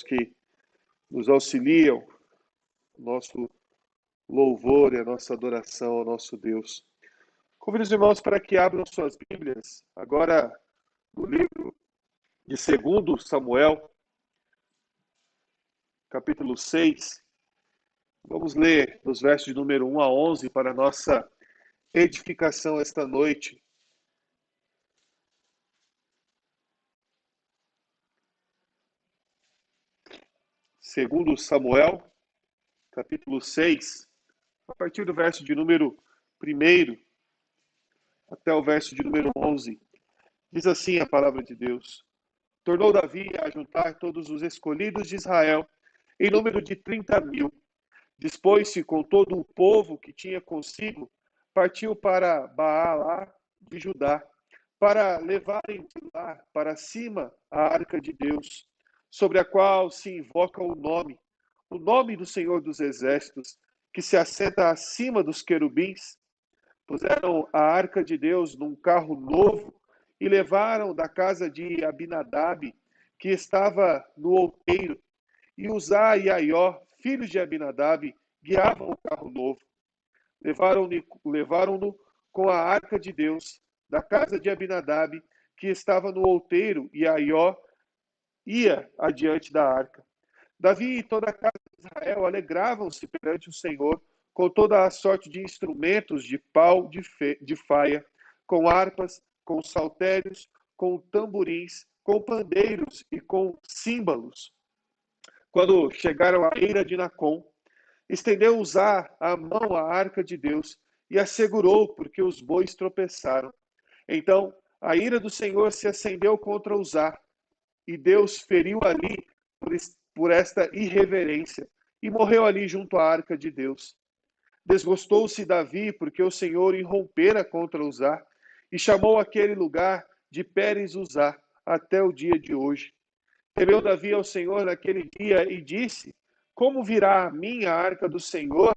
que nos auxiliam, nosso louvor e a nossa adoração ao nosso Deus. Convido os irmãos para que abram suas Bíblias, agora no livro de 2 Samuel, capítulo 6. Vamos ler dos versos de número 1 a 11 para a nossa edificação esta noite. Segundo Samuel, capítulo 6, a partir do verso de número 1 até o verso de número 11. Diz assim a palavra de Deus: Tornou Davi a juntar todos os escolhidos de Israel, em número de 30.000. Dispôs-se com todo o povo que tinha consigo, partiu para Baalá de Judá, para levarem de lá para cima a arca de Deus, sobre a qual se invoca o nome do Senhor dos Exércitos, que se assenta acima dos querubins. Puseram a arca de Deus num carro novo e levaram da casa de Abinadab, que estava no outeiro, e Uzá e Aió, filhos de Abinadab, guiavam o carro novo. Levaram-no com a arca de Deus da casa de Abinadab, que estava no outeiro, e Aió ia adiante da arca. Davi e toda a casa de Israel alegravam-se perante o Senhor com toda a sorte de instrumentos de pau de faia, com harpas, com saltérios, com tamborins, com pandeiros e com símbolos. Quando chegaram à eira de Nacon, estendeu Uzá a mão à arca de Deus e a segurou, porque os bois tropeçaram. Então a ira do Senhor se acendeu contra Uzá, e Deus feriu ali por esta irreverência, e morreu ali junto à arca de Deus. Desgostou-se Davi, porque o Senhor irrompera contra Uzá, e chamou aquele lugar de Pérez Uzá, até o dia de hoje. Temeu Davi ao Senhor naquele dia e disse: Como virá a mim a arca do Senhor?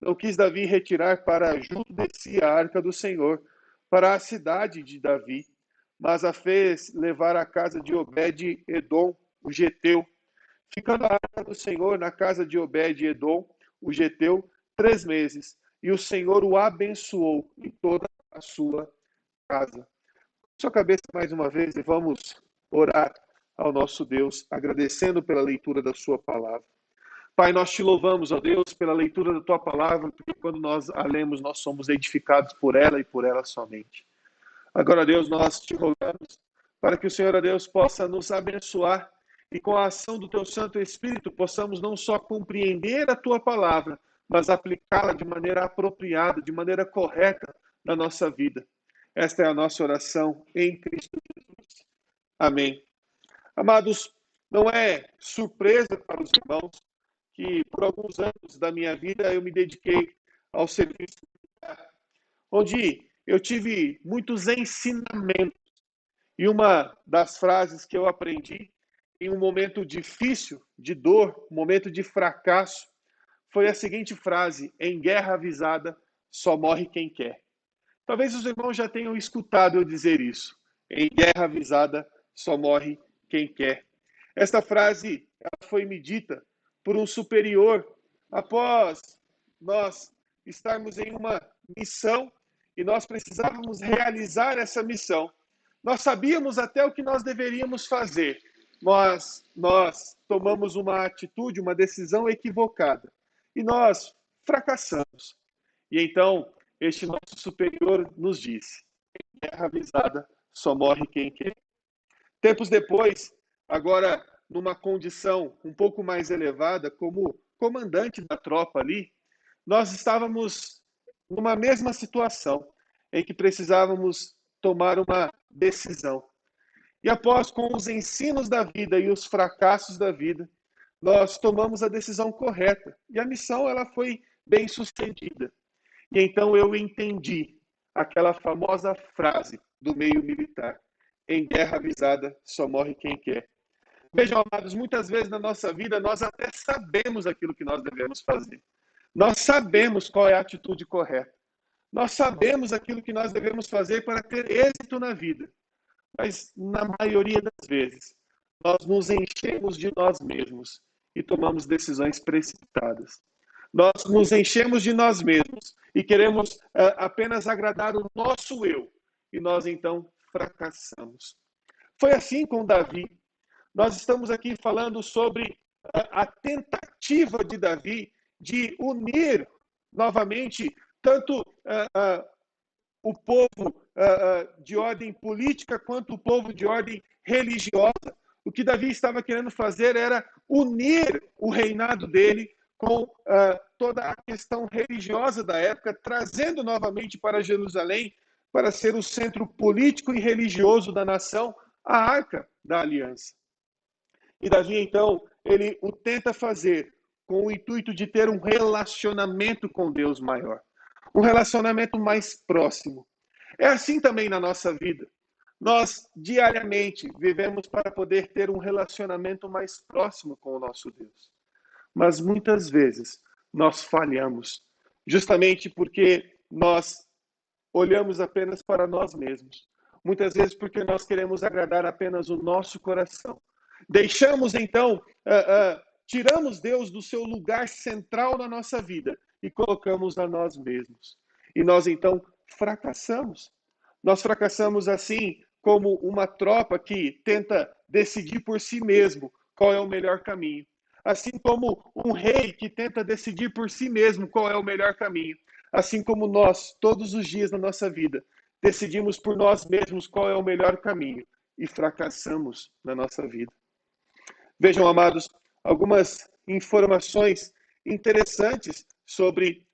Não quis Davi retirar para junto de si a arca do Senhor, para a cidade de Davi, mas a fez levar à casa de Obed-Edom, o geteu. Ficando a arca do Senhor na casa de Obed-Edom, o geteu, 3 meses, e o Senhor o abençoou em toda a sua casa. Sua cabeça mais uma vez e vamos orar ao nosso Deus, agradecendo pela leitura da sua palavra. Pai, nós te louvamos, ó Deus, pela leitura da tua palavra, porque quando nós a lemos, nós somos edificados por ela e por ela somente. Agora, Deus, nós te rogamos para que o Senhor, ó Deus, possa nos abençoar e com a ação do teu Santo Espírito possamos não só compreender a tua palavra, mas aplicá-la de maneira apropriada, de maneira correta na nossa vida. Esta é a nossa oração em Cristo Jesus. Amém. Amados, não é surpresa para os irmãos que por alguns anos da minha vida eu me dediquei ao serviço militar, onde eu tive muitos ensinamentos. E uma das frases que eu aprendi em um momento difícil, de dor, um momento de fracasso, foi a seguinte frase: em guerra avisada, só morre quem quer. Talvez os irmãos já tenham escutado eu dizer isso. Em guerra avisada, só morre quem quer. Esta frase ela foi me dita por um superior após nós estarmos em uma missão e nós precisávamos realizar essa missão. Nós sabíamos até o que nós deveríamos fazer, mas nós tomamos uma atitude, uma decisão equivocada e nós fracassamos. E então este nosso superior nos disse: em guerra avisada só morre quem quer. Tempos depois, agora numa condição um pouco mais elevada, como comandante da tropa ali, nós estávamos numa mesma situação em que precisávamos tomar uma decisão. E após, com os ensinos da vida e os fracassos da vida, nós tomamos a decisão correta. E a missão ela foi bem sucedida. E então eu entendi aquela famosa frase do meio militar: em guerra avisada só morre quem quer. Vejam, amados, muitas vezes na nossa vida nós até sabemos aquilo que nós devemos fazer. Nós sabemos qual é a atitude correta. Nós sabemos aquilo que nós devemos fazer para ter êxito na vida. Mas na maioria das vezes, nós nos enchemos de nós mesmos e tomamos decisões precipitadas. Nós nos enchemos de nós mesmos e queremos apenas agradar o nosso eu. E nós, então, fracassamos. Foi assim com Davi. Nós estamos aqui falando sobre a tentativa de Davi de unir novamente tanto o povo de ordem política quanto o povo de ordem religiosa. O que Davi estava querendo fazer era unir o reinado dele com toda a questão religiosa da época, trazendo novamente para Jerusalém, para ser o centro político e religioso da nação, a Arca da Aliança. E Davi, então, ele o tenta fazer com o intuito de ter um relacionamento com Deus maior, um relacionamento mais próximo. É assim também na nossa vida. Nós, diariamente, vivemos para poder ter um relacionamento mais próximo com o nosso Deus. Mas muitas vezes nós falhamos, justamente porque nós olhamos apenas para nós mesmos. Muitas vezes porque nós queremos agradar apenas o nosso coração. Deixamos, então, tiramos Deus do seu lugar central na nossa vida e colocamos a nós mesmos. E nós, então, fracassamos. Nós fracassamos assim como uma tropa que tenta decidir por si mesmo qual é o melhor caminho. Assim como um rei que tenta decidir por si mesmo qual é o melhor caminho. Assim como nós, todos os dias da nossa vida, decidimos por nós mesmos qual é o melhor caminho e fracassamos na nossa vida. Vejam, amados, algumas informações interessantes sobre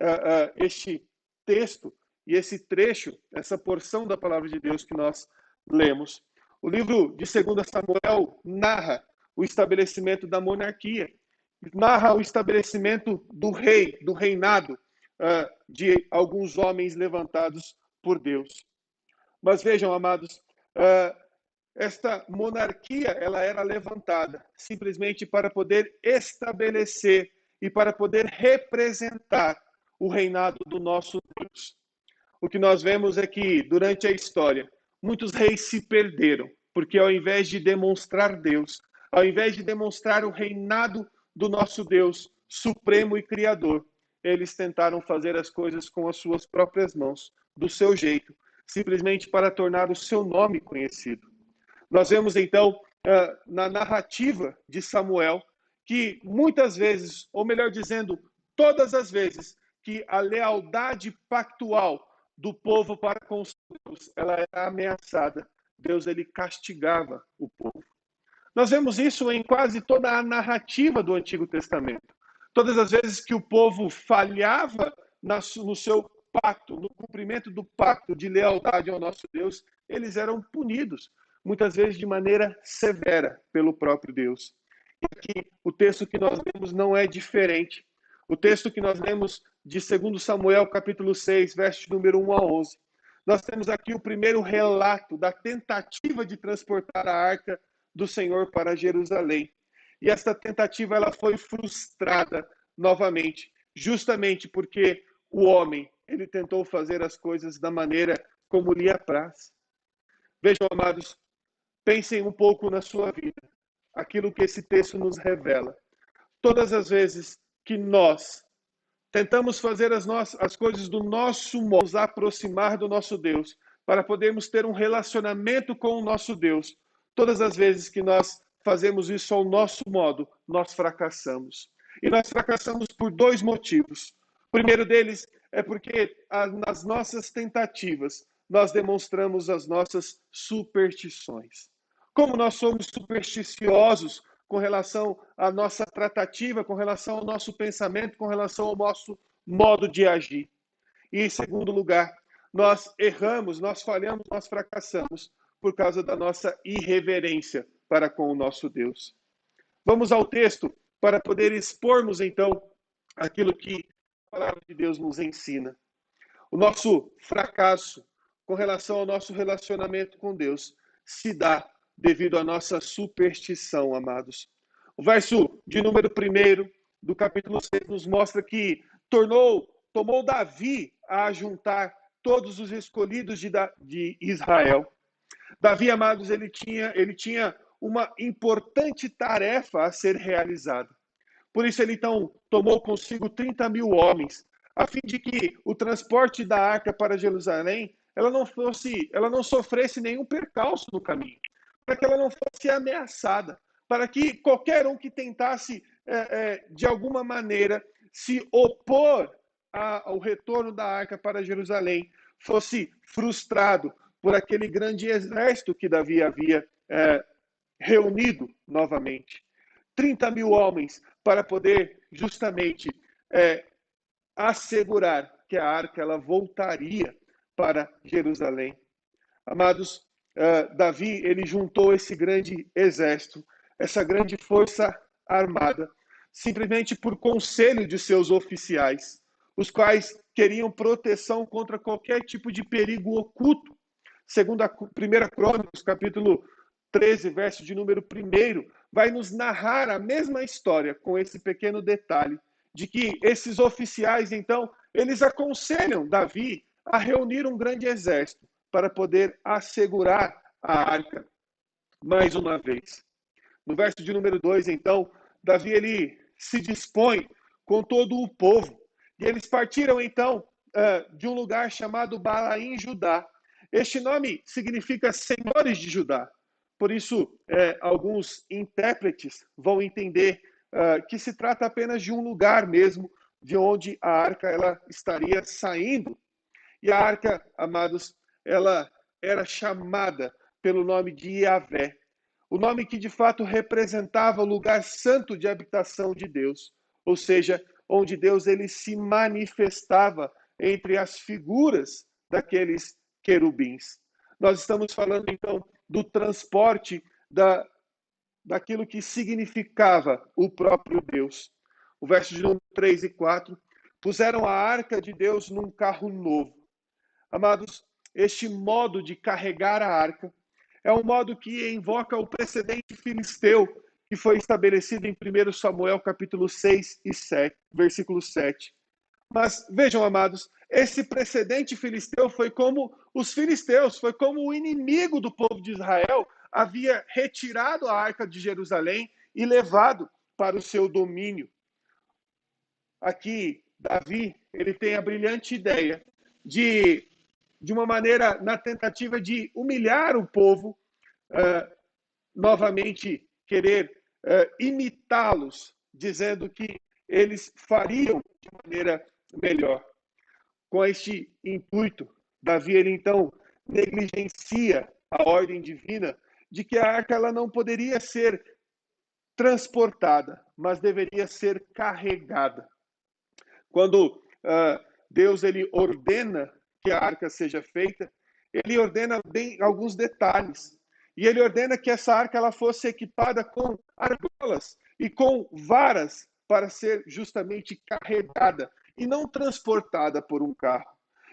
este texto e esse trecho, essa porção da palavra de Deus que nós lemos. O livro de 2 Samuel narra o estabelecimento da monarquia, narra o estabelecimento do rei, do reinado de alguns homens levantados por Deus. Mas vejam, amados, esta monarquia ela era levantada simplesmente para poder estabelecer e para poder representar o reinado do nosso Deus. O que nós vemos é que, durante a história, muitos reis se perderam, porque ao invés de demonstrar Deus, ao invés de demonstrar o reinado do nosso Deus supremo e criador, eles tentaram fazer as coisas com as suas próprias mãos, do seu jeito, simplesmente para tornar o seu nome conhecido. Nós vemos, então, na narrativa de Samuel, que muitas vezes, ou melhor dizendo, todas as vezes, que a lealdade pactual do povo para com os Deus, ela era ameaçada. Deus, ele castigava o povo. Nós vemos isso em quase toda a narrativa do Antigo Testamento. Todas as vezes que o povo falhava no seu pacto, no cumprimento do pacto de lealdade ao nosso Deus, eles eram punidos, muitas vezes de maneira severa pelo próprio Deus. E aqui o texto que nós lemos não é diferente. O texto que nós lemos de 2 Samuel, capítulo 6, versos número 1 a 11. Nós temos aqui o primeiro relato da tentativa de transportar a arca do Senhor para Jerusalém. E essa tentativa ela foi frustrada novamente, justamente porque o homem ele tentou fazer as coisas da maneira como lhe apraz. Vejam, amados, pensem um pouco na sua vida, aquilo que esse texto nos revela. Todas as vezes que nós tentamos fazer as coisas do nosso modo, nos aproximar do nosso Deus, para podermos ter um relacionamento com o nosso Deus, todas as vezes que nós fazemos isso ao nosso modo, nós fracassamos. E nós fracassamos por dois motivos. O primeiro deles é porque nas nossas tentativas, nós demonstramos as nossas superstições. Como nós somos supersticiosos com relação à nossa tratativa, com relação ao nosso pensamento, com relação ao nosso modo de agir. E, em segundo lugar, nós erramos, nós falhamos, nós fracassamos por causa da nossa irreverência para com o nosso Deus. Vamos ao texto para poder expormos, então, aquilo que a palavra de Deus nos ensina. O nosso fracasso com relação ao nosso relacionamento com Deus se dá devido à nossa superstição, amados. O verso de número 1 do capítulo 6 nos mostra que tomou Davi a juntar todos os escolhidos de Israel. Davi, amados, ele tinha uma importante tarefa a ser realizada. Por isso ele então tomou consigo 30 mil homens, a fim de que o transporte da arca para Jerusalém ela não sofresse nenhum percalço no caminho, para que ela não fosse ameaçada, para que qualquer um que tentasse de alguma maneira se opor ao retorno da arca para Jerusalém fosse frustrado por aquele grande exército que Davi havia reunido novamente. 30 mil homens para poder justamente assegurar que a arca ela voltaria para Jerusalém. Amados, Davi ele juntou esse grande exército, essa grande força armada, simplesmente por conselho de seus oficiais, os quais queriam proteção contra qualquer tipo de perigo oculto. Segundo a 1 Crônicas, capítulo 13, verso de número 1, vai nos narrar a mesma história, com esse pequeno detalhe, de que esses oficiais, então, eles aconselham Davi a reunir um grande exército para poder assegurar a arca mais uma vez. No verso de número 2, então, Davi ele se dispõe com todo o povo. E eles partiram, então, de um lugar chamado Balaim, Judá. Este nome significa senhores de Judá. Por isso, alguns intérpretes vão entender que se trata apenas de um lugar mesmo, de onde a arca ela estaria saindo. E a arca, amados, ela era chamada pelo nome de Yahvé, o nome que de fato representava o lugar santo de habitação de Deus, ou seja, onde Deus ele se manifestava entre as figuras daqueles querubins. Nós estamos falando então do transporte daquilo que significava o próprio Deus. O verso de número 3 e 4, puseram a arca de Deus num carro novo. Amados, este modo de carregar a arca é um modo que invoca o precedente filisteu que foi estabelecido em 1 Samuel capítulo 6 e 7, versículo 7. Mas vejam, amados, esse precedente filisteu foi como os filisteus, foi como o inimigo do povo de Israel havia retirado a arca de Jerusalém e levado para o seu domínio. Aqui, Davi, ele tem a brilhante ideia de uma maneira, na tentativa de humilhar o povo, novamente querer imitá-los, dizendo que eles fariam de maneira melhor. Com este intuito, Davi, ele então negligencia a ordem divina de que a arca ela não poderia ser transportada, mas deveria ser carregada. Quando Deus ele ordena que a arca seja feita, ele ordena bem alguns detalhes. E ele ordena que essa arca ela fosse equipada com argolas e com varas para ser justamente carregada e não transportada por um carro.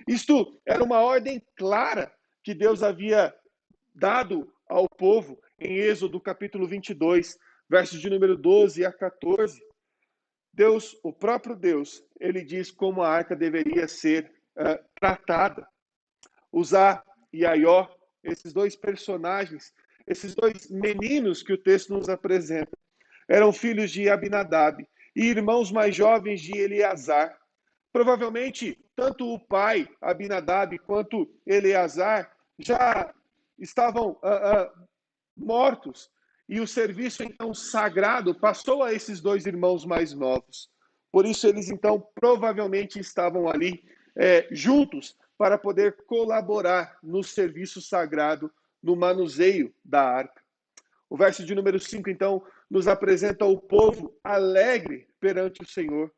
Isto era uma ordem clara que Deus havia dado ao povo em Êxodo capítulo 22, versos de número 12 a 14. Deus, o próprio Deus, ele diz como a arca deveria ser tratada. Uzá e Aió, esses dois personagens, esses dois meninos que o texto nos apresenta, eram filhos de Abinadab e irmãos mais jovens de Eleazar. Provavelmente, tanto o pai, Abinadab, quanto Eleazar já estavam mortos. E o serviço, então, sagrado passou a esses dois irmãos mais novos. Por isso, eles, então, provavelmente estavam ali juntos para poder colaborar no serviço sagrado, no manuseio da arca. O verso de número 5, então, nos apresenta o povo alegre perante o Senhor.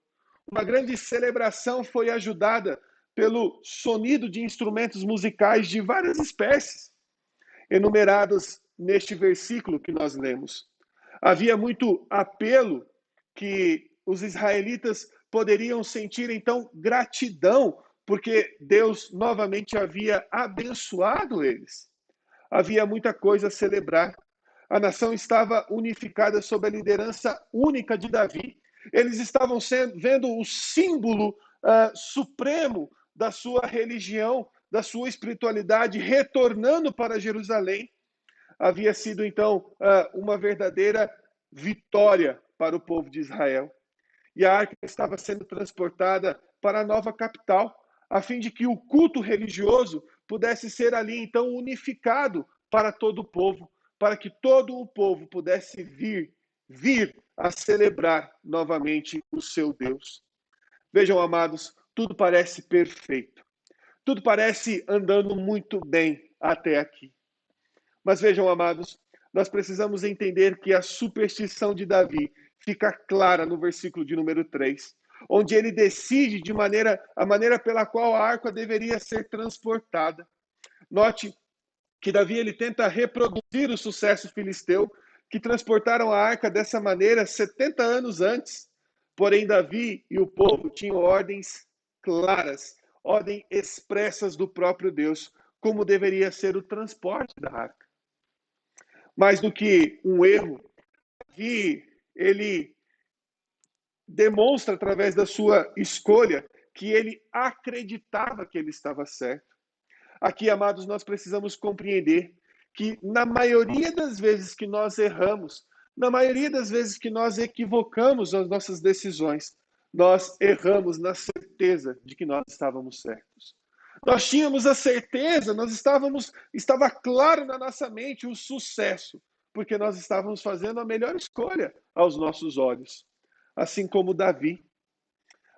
Uma grande celebração foi ajudada pelo sonido de instrumentos musicais de várias espécies, enumerados neste versículo que nós lemos. Havia muito apelo que os israelitas poderiam sentir, então, gratidão, porque Deus novamente havia abençoado eles. Havia muita coisa a celebrar. A nação estava unificada sob a liderança única de Davi. Eles estavam vendo o símbolo supremo da sua religião, da sua espiritualidade, retornando para Jerusalém. havia sido então uma verdadeira vitória para o povo de Israel. E a arca estava sendo transportada para a nova capital, a fim de que o culto religioso pudesse ser ali então unificado para todo o povo, para que todo o povo pudesse vir a celebrar novamente o seu Deus. Vejam, amados, tudo parece perfeito. Tudo parece andando muito bem até aqui. Mas vejam, amados, nós precisamos entender que a superstição de Davi fica clara no versículo de número 3, onde ele decide a maneira pela qual a arca deveria ser transportada. Note que Davi ele tenta reproduzir o sucesso filisteu, que transportaram a arca dessa maneira 70 anos antes. Porém, Davi e o povo tinham ordens claras, ordens expressas do próprio Deus, como deveria ser o transporte da arca. Mais do que um erro, Davi ele demonstra através da sua escolha que ele acreditava que ele estava certo. Aqui, amados, nós precisamos compreender que na maioria das vezes que nós erramos, na maioria das vezes que nós equivocamos as nossas decisões, nós erramos na certeza de que nós estávamos certos. Nós tínhamos a certeza, estava claro na nossa mente o sucesso, porque nós estávamos fazendo a melhor escolha aos nossos olhos. Assim como Davi.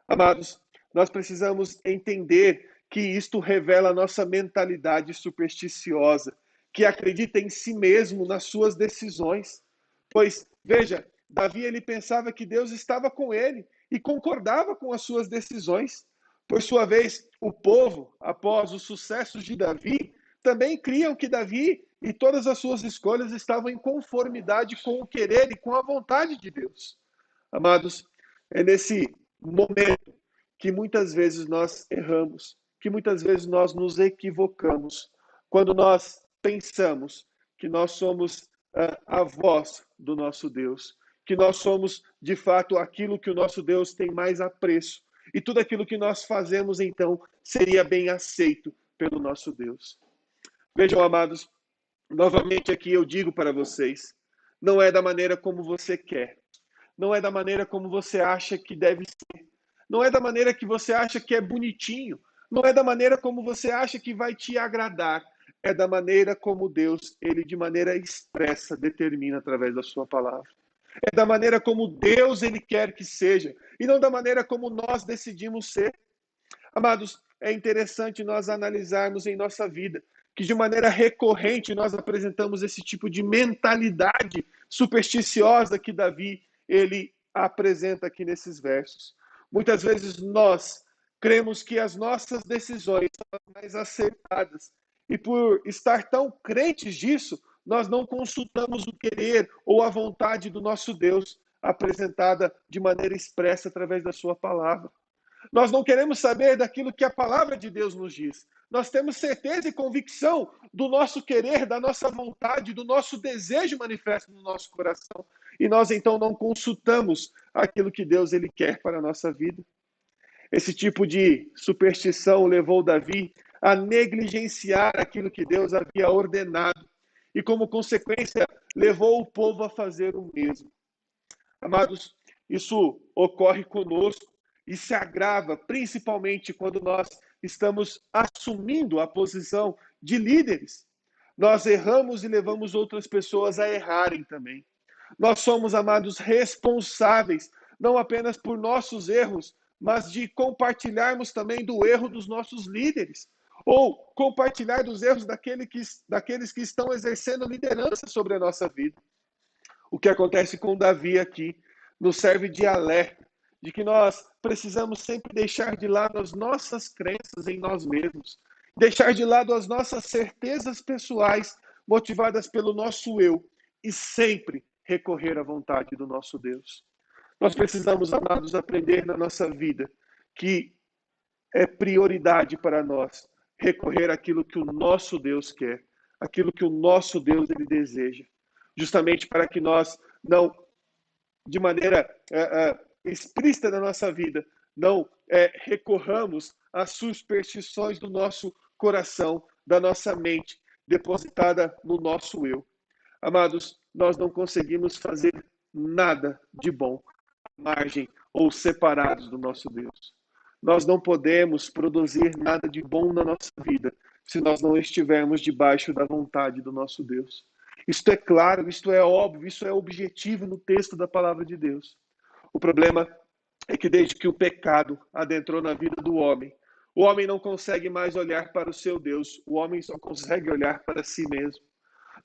Amados, nós precisamos entender que isto revela a nossa mentalidade supersticiosa, que acredita em si mesmo, nas suas decisões. Pois, veja, Davi ele pensava que Deus estava com ele e concordava com as suas decisões. Por sua vez, o povo, após os sucessos de Davi, também criam que Davi e todas as suas escolhas estavam em conformidade com o querer e com a vontade de Deus. Amados, é nesse momento que muitas vezes nós erramos, que muitas vezes nós nos equivocamos, quando nós pensamos que nós somos a voz do nosso Deus, que nós somos de fato aquilo que o nosso Deus tem mais apreço, e tudo aquilo que nós fazemos então seria bem aceito pelo nosso Deus. Vejam, amados, novamente aqui eu digo para vocês, não é da maneira como você quer, não é da maneira como você acha que deve ser, não é da maneira que você acha que é bonitinho, não é da maneira como você acha que vai te agradar, é da maneira como Deus, ele de maneira expressa determina através da sua palavra. É da maneira como Deus ele quer que seja, e não da maneira como nós decidimos ser. Amados, é interessante nós analisarmos em nossa vida que de maneira recorrente nós apresentamos esse tipo de mentalidade supersticiosa que Davi ele apresenta aqui nesses versos. Muitas vezes nós cremos que as nossas decisões são as mais acertadas e por estar tão crentes disso, nós não consultamos o querer ou a vontade do nosso Deus apresentada de maneira expressa através da sua palavra. Nós não queremos saber daquilo que a palavra de Deus nos diz. Nós temos certeza e convicção do nosso querer, da nossa vontade, do nosso desejo manifesto no nosso coração. E nós então não consultamos aquilo que Deus ele quer para a nossa vida. Esse tipo de superstição levou Davi a negligenciar aquilo que Deus havia ordenado. E como consequência, levou o povo a fazer o mesmo. Amados, isso ocorre conosco e se agrava principalmente quando nós estamos assumindo a posição de líderes. Nós erramos e levamos outras pessoas a errarem também. Nós somos, amados, responsáveis, não apenas por nossos erros, mas de compartilharmos também do erro dos nossos líderes, ou compartilhar dos erros daqueles que estão exercendo liderança sobre a nossa vida. O que acontece com Davi aqui nos serve de alerta, de que nós precisamos sempre deixar de lado as nossas crenças em nós mesmos, deixar de lado as nossas certezas pessoais motivadas pelo nosso eu e sempre recorrer à vontade do nosso Deus. Nós precisamos, amados, aprender na nossa vida que é prioridade para nós recorrer àquilo que o nosso Deus quer, aquilo que o nosso Deus ele deseja, justamente para que nós não, de maneira explícita na nossa vida, não recorramos às superstições do nosso coração, da nossa mente, depositada no nosso eu. Amados, nós não conseguimos fazer nada de bom à margem ou separados do nosso Deus. Nós não podemos produzir nada de bom na nossa vida se nós não estivermos debaixo da vontade do nosso Deus. Isto é claro, isto é óbvio, isso é objetivo no texto da palavra de Deus. O problema é que desde que o pecado adentrou na vida do homem, o homem não consegue mais olhar para o seu Deus, o homem só consegue olhar para si mesmo.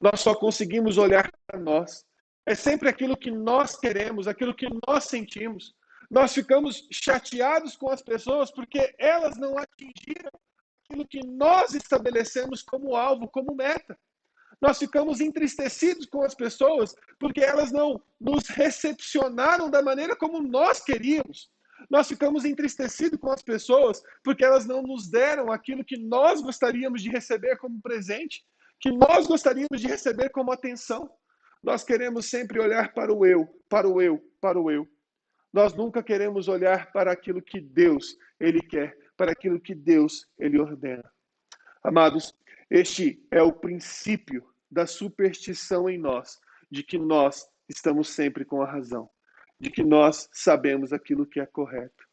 Nós só conseguimos olhar para nós. É sempre aquilo que nós queremos, aquilo que nós sentimos. Nós ficamos chateados com as pessoas porque elas não atingiram aquilo que nós estabelecemos como alvo, como meta. Nós ficamos entristecidos com as pessoas porque elas não nos recepcionaram da maneira como nós queríamos. Nós ficamos entristecidos com as pessoas porque elas não nos deram aquilo que nós gostaríamos de receber como presente, que nós gostaríamos de receber como atenção. Nós queremos sempre olhar para o eu, para o eu, para o eu. Nós nunca queremos olhar para aquilo que Deus, Ele quer, para aquilo que Deus, Ele ordena. Amados, este é o princípio da superstição em nós, de que nós estamos sempre com a razão, de que nós sabemos aquilo que é correto.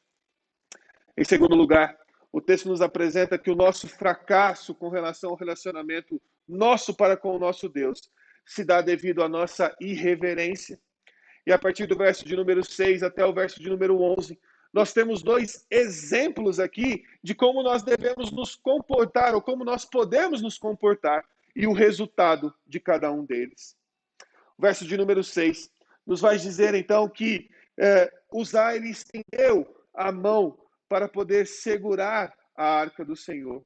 Em segundo lugar, o texto nos apresenta que o nosso fracasso com relação ao relacionamento nosso para com o nosso Deus se dá devido à nossa irreverência. E a partir do verso de número 6 até o verso de número 11, nós temos dois exemplos aqui de como nós devemos nos comportar, ou como nós podemos nos comportar, e o resultado de cada um deles. O verso de número 6 nos vai dizer, então, que Uzá, ele estendeu a mão para poder segurar a arca do Senhor.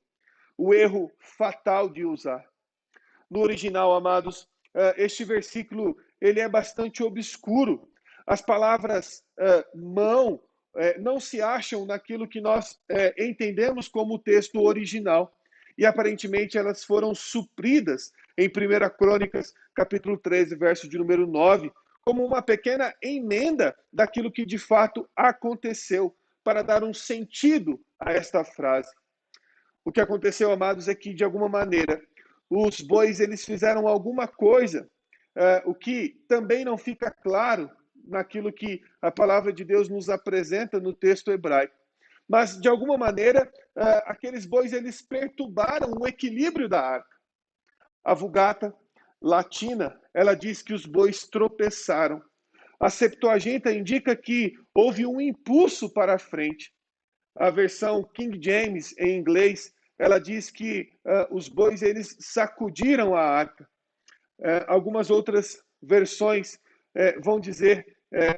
O erro fatal de Uzá. No original, amados, este versículo ele é bastante obscuro. As palavras mão não se acham naquilo que nós entendemos como o texto original. E aparentemente elas foram supridas em 1 Crônicas, capítulo 13, verso de número 9, como uma pequena emenda daquilo que de fato aconteceu, para dar um sentido a esta frase. O que aconteceu, amados, é que de alguma maneira os bois eles fizeram alguma coisa, o que também não fica claro naquilo que a palavra de Deus nos apresenta no texto hebraico. Mas, de alguma maneira, aqueles bois eles perturbaram o equilíbrio da arca. A Vulgata Latina, ela diz que os bois tropeçaram. A Septuaginta indica que houve um impulso para a frente. A versão King James, em inglês, ela diz que os bois eles sacudiram a arca. Algumas outras versões vão dizer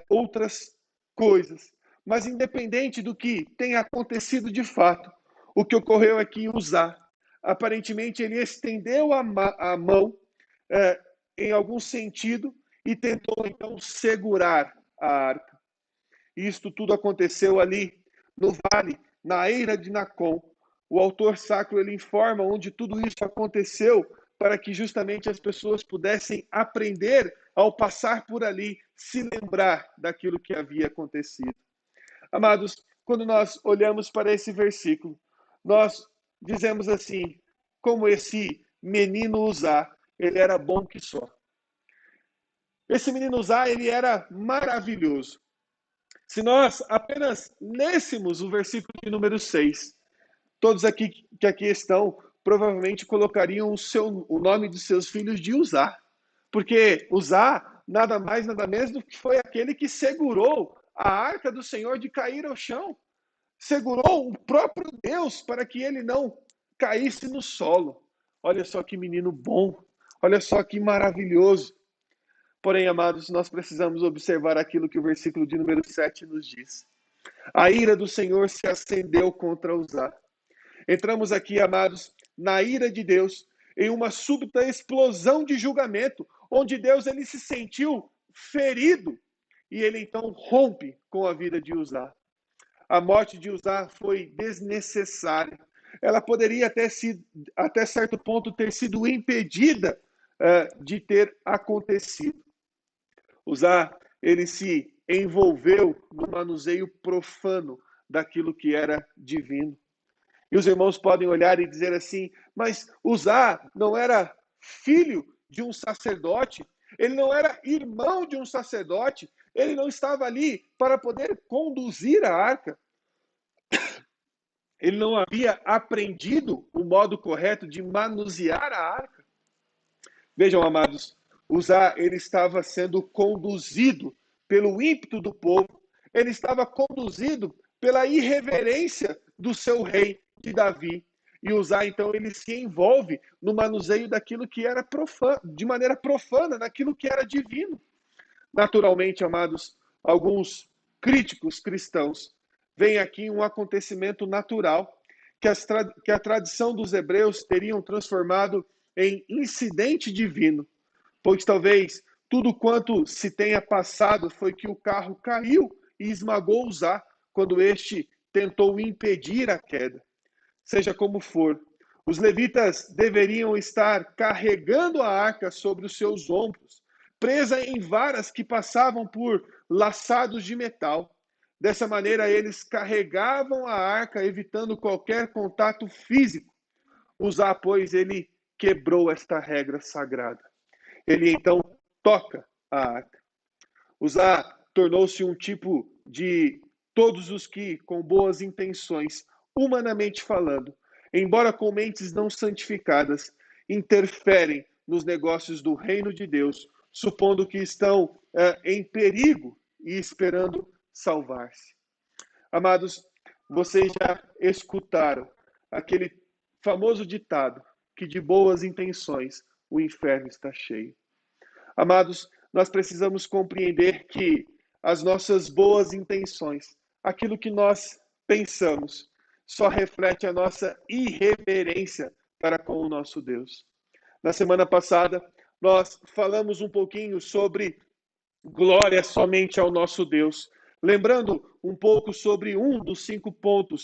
outras coisas. Mas independente do que tenha acontecido de fato, o que ocorreu é que Uzá, aparentemente ele estendeu a mão em algum sentido e tentou então segurar a arca. Isto tudo aconteceu ali no vale, na eira de Nacon. O autor sacro ele informa onde tudo isso aconteceu para que justamente as pessoas pudessem aprender ao passar por ali, se lembrar daquilo que havia acontecido. Amados, quando nós olhamos para esse versículo, nós dizemos assim, como esse menino Uzá, ele era bom que só. Esse menino Uzá, ele era maravilhoso. Se nós apenas lêssemos o versículo de número 6, todos aqui que aqui estão provavelmente colocariam o nome de seus filhos de Uzá, porque Uzá nada mais, nada menos do que foi aquele que segurou a arca do Senhor de cair ao chão. Segurou o próprio Deus para que ele não caísse no solo. Olha só que menino bom, olha só que maravilhoso. Porém, amados, nós precisamos observar aquilo que o versículo de número 7 nos diz. A ira do Senhor se acendeu contra Uzá. Entramos aqui, amados, na ira de Deus, em uma súbita explosão de julgamento, onde Deus ele se sentiu ferido e ele então rompe com a vida de Uzá. A morte de Uzá foi desnecessária. Ela poderia até certo ponto ter sido impedida de ter acontecido. Uzá, ele se envolveu no manuseio profano daquilo que era divino. E os irmãos podem olhar e dizer assim, mas Uzá não era filho de um sacerdote? ele não era irmão de um sacerdote, ele não estava ali para poder conduzir a arca, ele não havia aprendido o modo correto de manusear a arca. Vejam, amados, Uzá, ele estava sendo conduzido pelo ímpeto do povo, ele estava conduzido pela irreverência do seu rei, de Davi. E Uzá, então, ele se envolve no manuseio daquilo que era profano, de maneira profana, naquilo que era divino. Naturalmente, amados, alguns críticos cristãos veem aqui um acontecimento natural que a tradição dos hebreus teriam transformado em incidente divino, pois talvez tudo quanto se tenha passado foi que o carro caiu e esmagou Uzá quando este tentou impedir a queda. Seja como for, os levitas deveriam estar carregando a arca sobre os seus ombros, presa em varas que passavam por laçados de metal. Dessa maneira, eles carregavam a arca, evitando qualquer contato físico. Uzá, pois, ele quebrou esta regra sagrada. Ele então toca a arca. Uzá tornou-se um tipo de todos os que, com boas intenções, humanamente falando, embora com mentes não santificadas, interferem nos negócios do reino de Deus, supondo que estão em perigo e esperando salvar-se. Amados, vocês já escutaram aquele famoso ditado que de boas intenções o inferno está cheio. Amados, nós precisamos compreender que as nossas boas intenções, aquilo que nós pensamos, só reflete a nossa irreverência para com o nosso Deus. Na semana passada, nós falamos um pouquinho sobre glória somente ao nosso Deus, lembrando um pouco sobre um dos 5 pontos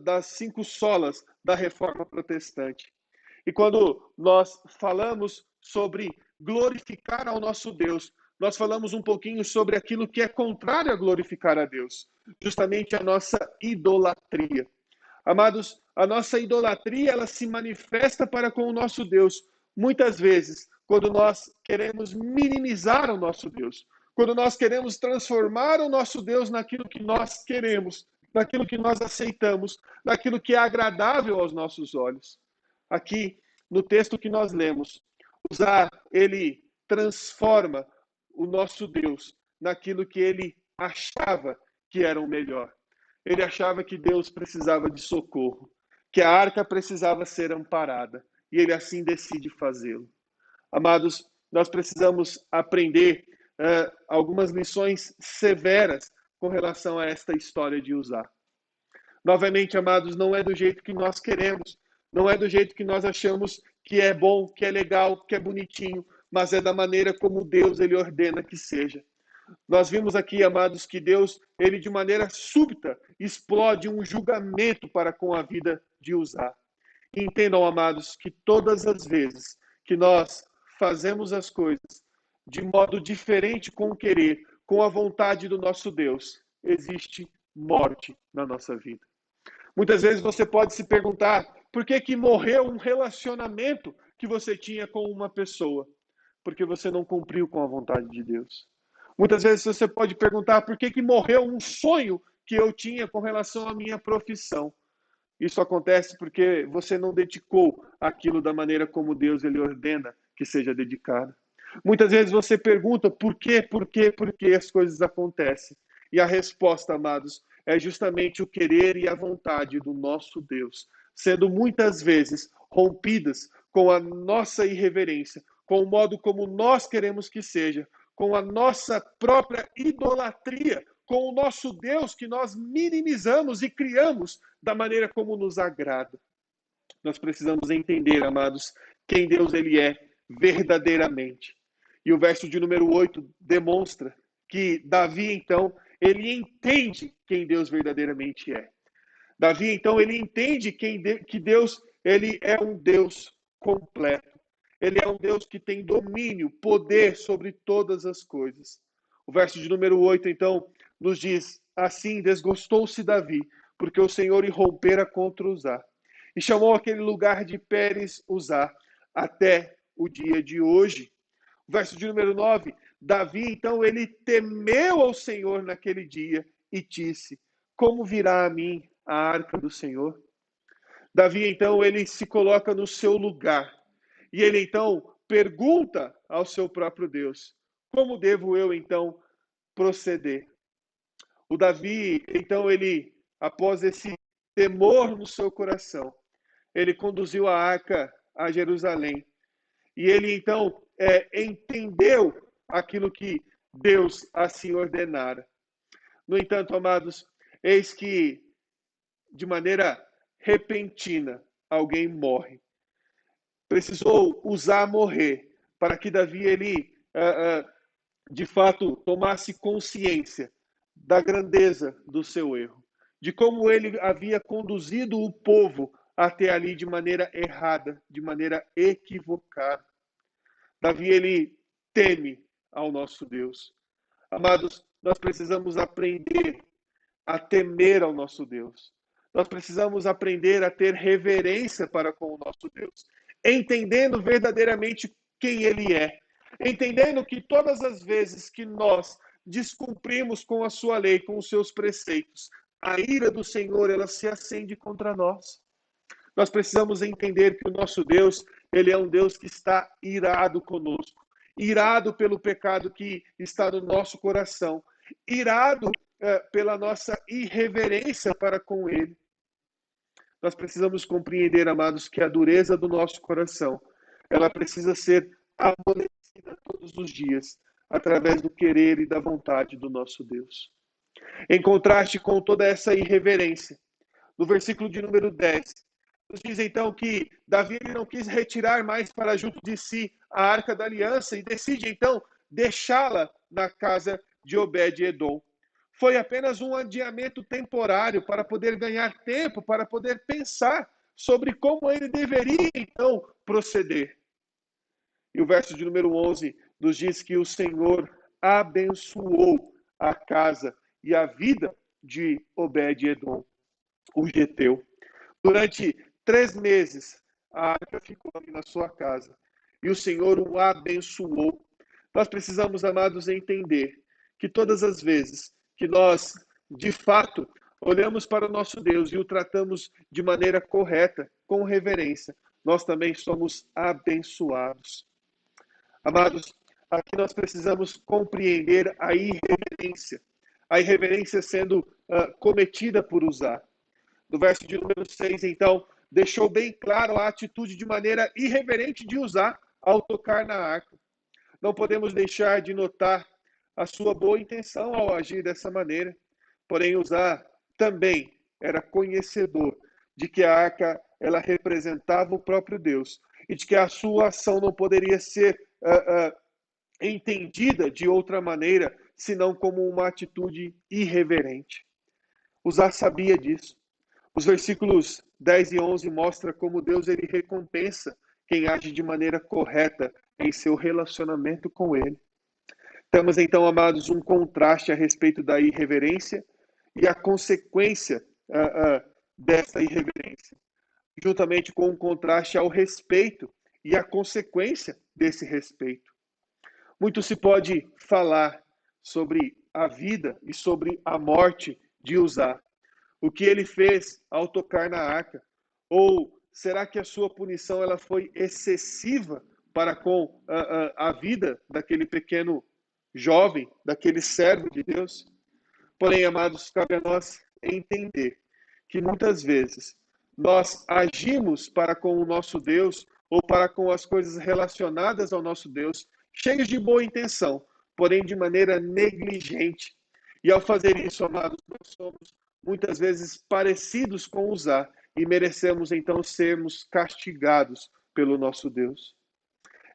das 5 solas da Reforma Protestante. E quando nós falamos sobre glorificar ao nosso Deus, nós falamos um pouquinho sobre aquilo que é contrário a glorificar a Deus, justamente a nossa idolatria. Amados, a nossa idolatria, ela se manifesta para com o nosso Deus, muitas vezes, quando nós queremos minimizar o nosso Deus, quando nós queremos transformar o nosso Deus naquilo que nós queremos, naquilo que nós aceitamos, naquilo que é agradável aos nossos olhos. Aqui, no texto que nós lemos, Uzá, ele transforma o nosso Deus naquilo que ele achava que era o melhor. Ele achava que Deus precisava de socorro, que a arca precisava ser amparada, e ele assim decide fazê-lo. Amados, nós precisamos aprender algumas lições severas com relação a esta história de Uzá. Novamente, amados, não é do jeito que nós queremos, não é do jeito que nós achamos que é bom, que é legal, que é bonitinho, mas é da maneira como Deus ele ordena que seja. Nós vimos aqui, amados, que Deus, ele de maneira súbita, explode um julgamento para com a vida de Uzá. E entendam, amados, que todas as vezes que nós fazemos as coisas de modo diferente com o querer, com a vontade do nosso Deus, existe morte na nossa vida. Muitas vezes você pode se perguntar por que morreu um relacionamento que você tinha com uma pessoa? Porque você não cumpriu com a vontade de Deus. Muitas vezes você pode perguntar por que morreu um sonho que eu tinha com relação à minha profissão. Isso acontece porque você não dedicou aquilo da maneira como Deus ele ordena que seja dedicado. Muitas vezes você pergunta por que as coisas acontecem. E a resposta, amados, é justamente o querer e a vontade do nosso Deus, sendo muitas vezes rompidas com a nossa irreverência, com o modo como nós queremos que seja, com a nossa própria idolatria, com o nosso Deus que nós minimizamos e criamos da maneira como nos agrada. Nós precisamos entender, amados, quem Deus ele é verdadeiramente. E o verso de número 8 demonstra que Davi, então, ele entende quem Deus verdadeiramente é. Davi, então, ele entende que Deus ele é um Deus completo. Ele é um Deus que tem domínio, poder sobre todas as coisas. O verso de número 8, então, nos diz, assim desgostou-se Davi, porque o Senhor irrompera contra Uzá. E chamou aquele lugar de Pérez Uzá, até o dia de hoje. Verso de número 9, Davi, então, ele temeu ao Senhor naquele dia e disse: como virá a mim a arca do Senhor? Davi, então, ele se coloca no seu lugar. E ele, então, pergunta ao seu próprio Deus: como devo eu, então, proceder? O Davi, então, ele, após esse temor no seu coração, ele conduziu a arca a Jerusalém. E ele, então, entendeu aquilo que Deus assim ordenara. No entanto, amados, eis que, de maneira repentina, alguém morre. Precisou usar morrer para que Davi, ele, de fato, tomasse consciência da grandeza do seu erro, de como ele havia conduzido o povo até ali de maneira errada, de maneira equivocada. Davi, ele teme ao nosso Deus. Amados, nós precisamos aprender a temer ao nosso Deus. Nós precisamos aprender a ter reverência para com o nosso Deus, entendendo verdadeiramente quem Ele é, entendendo que todas as vezes que nós descumprimos com a sua lei, com os seus preceitos, a ira do Senhor, ela se acende contra nós. Nós precisamos entender que o nosso Deus, ele é um Deus que está irado conosco, irado pelo pecado que está no nosso coração, irado pela nossa irreverência para com ele. Nós precisamos compreender, amados, que a dureza do nosso coração, ela precisa ser amolecida todos os dias, através do querer e da vontade do nosso Deus. Em contraste com toda essa irreverência, no versículo de número 10, nos diz então que Davi não quis retirar mais para junto de si a arca da aliança e decide então deixá-la na casa de Obed-Edom. Foi apenas um adiamento temporário para poder ganhar tempo, para poder pensar sobre como ele deveria então proceder. E o verso de número 11 nos diz que o Senhor abençoou a casa e a vida de Obed-Edom, o geteu. Durante 3 meses, a arca ficou ali na sua casa. E o Senhor o abençoou. Nós precisamos, amados, entender que todas as vezes que nós, de fato, olhamos para o nosso Deus e o tratamos de maneira correta, com reverência, nós também somos abençoados. Amados, aqui nós precisamos compreender a irreverência sendo cometida por Uzá. No verso de número 6, então, deixou bem claro a atitude de maneira irreverente de Uzá ao tocar na arca. Não podemos deixar de notar a sua boa intenção ao agir dessa maneira. Porém, Uzá também era conhecedor de que a arca ela representava o próprio Deus e de que a sua ação não poderia ser entendida de outra maneira senão como uma atitude irreverente. Uzá sabia disso. Os versículos 10 e 11 mostram como Deus ele recompensa quem age de maneira correta em seu relacionamento com ele. Temos então, amados, um contraste a respeito da irreverência e a consequência dessa irreverência, juntamente com um contraste ao respeito e a consequência desse respeito. Muito se pode falar sobre a vida e sobre a morte de Uzá. O que ele fez ao tocar na arca? Ou será que a sua punição ela foi excessiva para com a vida daquele pequeno jovem, daquele servo de Deus? Porém, amados, cabe a nós entender que muitas vezes nós agimos para com o nosso Deus ou para com as coisas relacionadas ao nosso Deus, cheios de boa intenção, porém de maneira negligente. E ao fazer isso, amados, nós somos muitas vezes parecidos com Uzá e merecemos então sermos castigados pelo nosso Deus.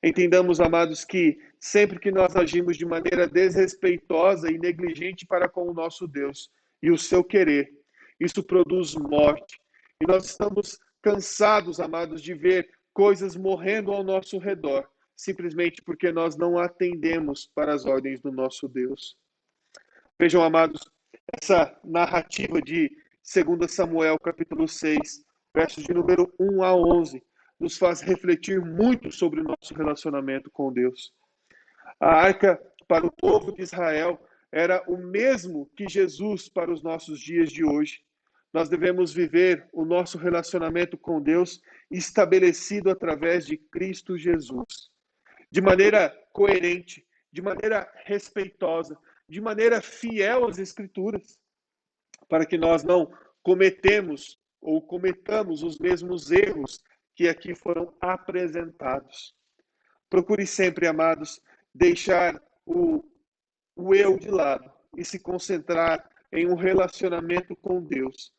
Entendamos, amados, que sempre que nós agimos de maneira desrespeitosa e negligente para com o nosso Deus e o seu querer, isso produz morte. E nós estamos cansados, amados, de ver coisas morrendo ao nosso redor, simplesmente porque nós não atendemos para as ordens do nosso Deus. Vejam, amados, essa narrativa de 2 Samuel, capítulo 6, versos de número 1 a 11, nos faz refletir muito sobre o nosso relacionamento com Deus. A arca para o povo de Israel era o mesmo que Jesus para os nossos dias de hoje. Nós devemos viver o nosso relacionamento com Deus estabelecido através de Cristo Jesus, de maneira coerente, de maneira respeitosa, de maneira fiel às Escrituras, para que nós não cometamos os mesmos erros que aqui foram apresentados. Procure sempre, amados, deixar o eu de lado e se concentrar em um relacionamento com Deus.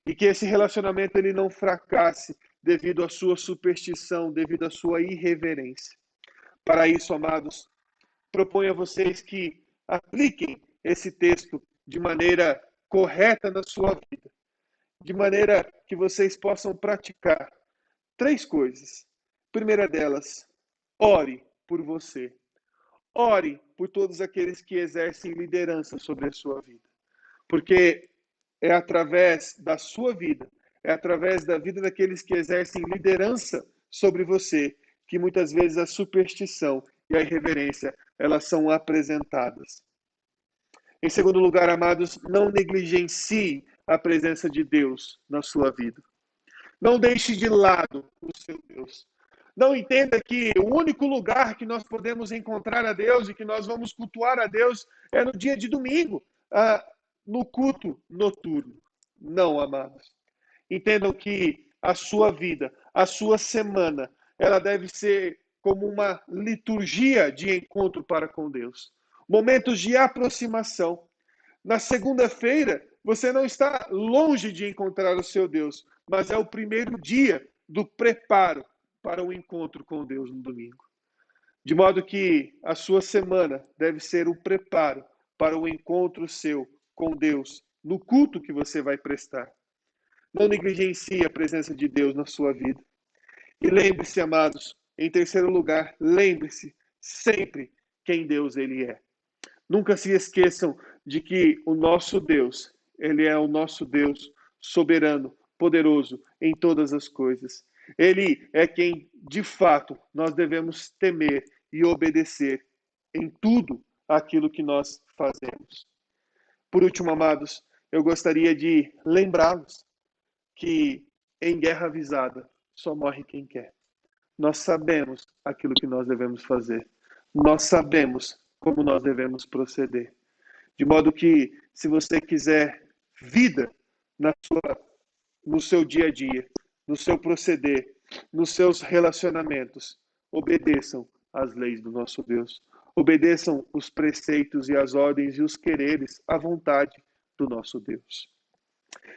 E que esse relacionamento ele não fracasse devido à sua superstição, devido à sua irreverência. Para isso, amados, proponho a vocês que apliquem esse texto de maneira correta na sua vida, de maneira que vocês possam praticar 3 coisas. Primeira delas, ore por você. Ore por todos aqueles que exercem liderança sobre a sua vida. Porque é através da sua vida, é através da vida daqueles que exercem liderança sobre você, que muitas vezes a superstição e a irreverência, elas são apresentadas. Em segundo lugar, amados, não negligencie a presença de Deus na sua vida. Não deixe de lado o seu Deus. Não entenda que o único lugar que nós podemos encontrar a Deus e que nós vamos cultuar a Deus é no dia de domingo, no culto noturno. Não, amados. Entendam que a sua vida, a sua semana, ela deve ser como uma liturgia de encontro para com Deus. Momentos de aproximação. Na segunda-feira, você não está longe de encontrar o seu Deus, mas é o primeiro dia do preparo para o encontro com Deus no domingo. De modo que a sua semana deve ser um preparo para o encontro seu com Deus, no culto que você vai prestar. Não negligencie a presença de Deus na sua vida. E lembre-se, amados, em terceiro lugar, lembre-se sempre quem Deus ele é. Nunca se esqueçam de que o nosso Deus, ele é o nosso Deus soberano, poderoso em todas as coisas. Ele é quem, de fato, nós devemos temer e obedecer em tudo aquilo que nós fazemos. Por último, amados, eu gostaria de lembrá-los que em guerra avisada só morre quem quer. Nós sabemos aquilo que nós devemos fazer. Nós sabemos como nós devemos proceder. De modo que, se você quiser vida no seu dia a dia, no seu proceder, nos seus relacionamentos, obedeçam às leis do nosso Deus. Obedeçam os preceitos e as ordens e os quereres à vontade do nosso Deus.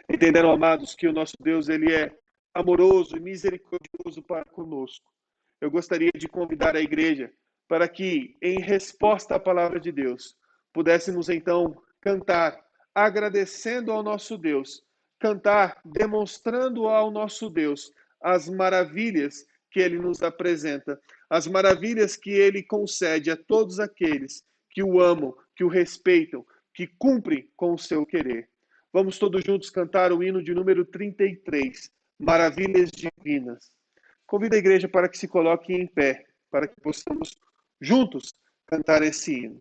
Entenderam, amados, que o nosso Deus ele é amoroso e misericordioso para conosco. Eu gostaria de convidar a igreja para que, em resposta à palavra de Deus, pudéssemos então cantar, agradecendo ao nosso Deus, cantar, demonstrando ao nosso Deus as maravilhas que ele nos apresenta, as maravilhas que ele concede a todos aqueles que o amam, que o respeitam, que cumprem com o seu querer. Vamos todos juntos cantar o hino de número 33, Maravilhas Divinas. Convido a igreja para que se coloque em pé, para que possamos juntos cantar esse hino.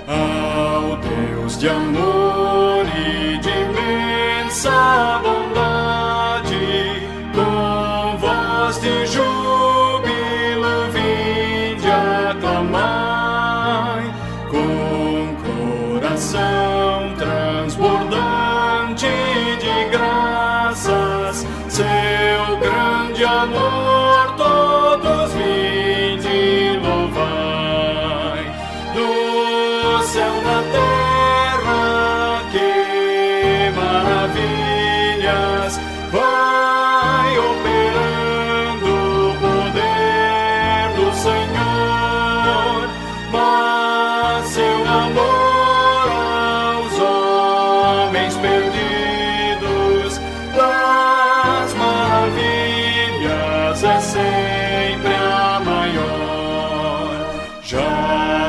Ao Deus de amor e de imensa bondade, com voz de júbilo vinde aclamai, com coração transbordante de graças, seu grande amor todos vinde louvai. Do céu na terra, que maravilhas vai operando o poder do Senhor, mas seu amor aos homens perdidos das maravilhas é sempre a maior. Já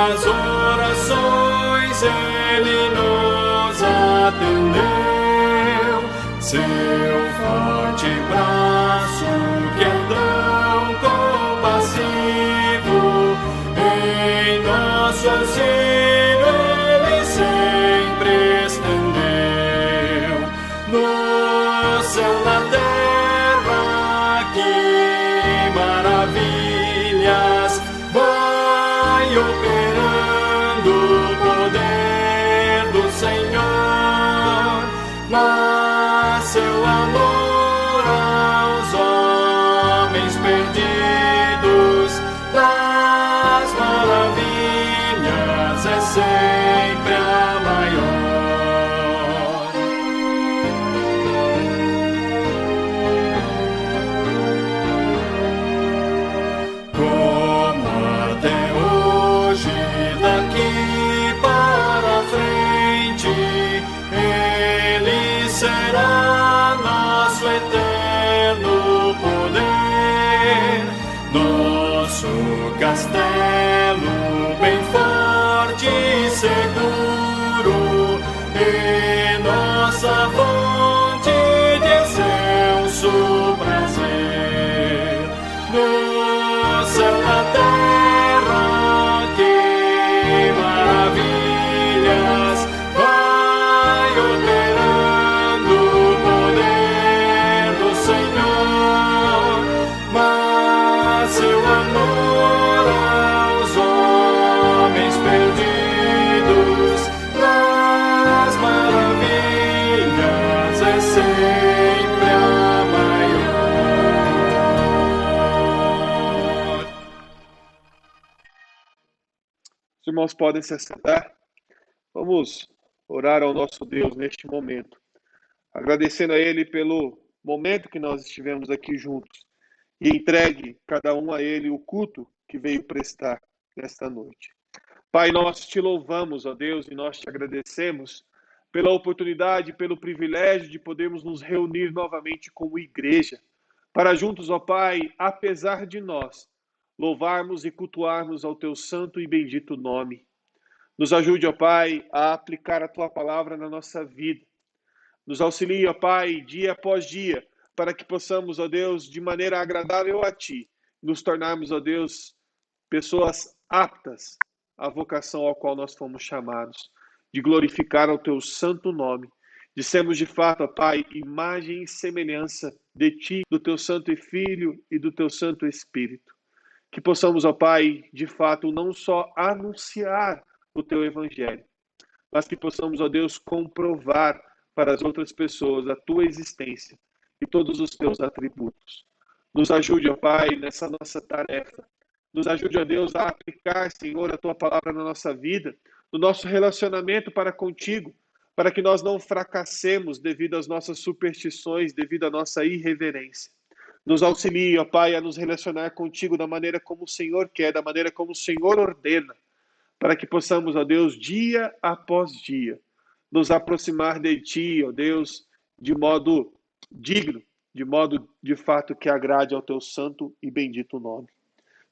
nas orações Ele nos atendeu. Seu forte braço que é tão compassivo, em nosso auxílio Ele sempre estendeu. No céu, na terra, que maravilhas vai operando o poder do Senhor. Mas seu amor aos homens perdidos das maravilhas é sempre a maior. Como até hoje, daqui para frente, Ele será nosso eterno poder, nosso castelo bem forte e seguro, e nossa fonte de excelso prazer. No céu, na terra, que maravilhas vai operando o poder do Senhor. Mas seu amor aos homens perdidos nas maravilhas é sempre a maior. Os irmãos podem se assentar. Vamos orar ao nosso Deus neste momento, agradecendo a Ele pelo momento que nós estivemos aqui juntos e entregue cada um a Ele o culto que veio prestar nesta noite. Pai, nós te louvamos, ó Deus, e nós te agradecemos pela oportunidade, pelo privilégio de podermos nos reunir novamente como igreja, para juntos, ó Pai, apesar de nós, louvarmos e cultuarmos ao teu santo e bendito nome. Nos ajude, ó Pai, a aplicar a tua palavra na nossa vida. Nos auxilie, ó Pai, dia após dia, para que possamos, ó Deus, de maneira agradável a Ti, nos tornarmos, ó Deus, pessoas aptas à vocação ao qual nós fomos chamados, de glorificar o Teu santo nome, de sermos de fato, ó Pai, imagem e semelhança de Ti, do Teu Santo Filho e do Teu Santo Espírito. Que possamos, ó Pai, de fato, não só anunciar o Teu Evangelho, mas que possamos, ó Deus, comprovar para as outras pessoas a Tua existência e todos os Teus atributos. Nos ajude, ó Pai, nessa nossa tarefa. Nos ajude, ó Deus, a aplicar, Senhor, a Tua palavra na nossa vida, no nosso relacionamento para contigo, para que nós não fracassemos devido às nossas superstições, devido à nossa irreverência. Nos auxilie, ó Pai, a nos relacionar contigo da maneira como o Senhor quer, da maneira como o Senhor ordena, para que possamos, ó Deus, dia após dia, nos aproximar de Ti, ó Deus, de modo digno, de modo, de fato, que agrade ao Teu santo e bendito nome.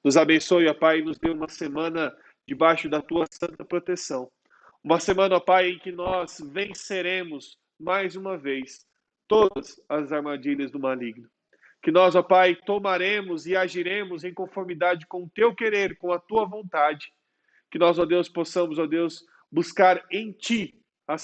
Nos abençoe, ó Pai, e nos dê uma semana debaixo da Tua santa proteção. Uma semana, ó Pai, em que nós venceremos, mais uma vez, todas as armadilhas do maligno. Que nós, ó Pai, tomaremos e agiremos em conformidade com o Teu querer, com a Tua vontade. Que nós, ó Deus, possamos, ó Deus, buscar em Ti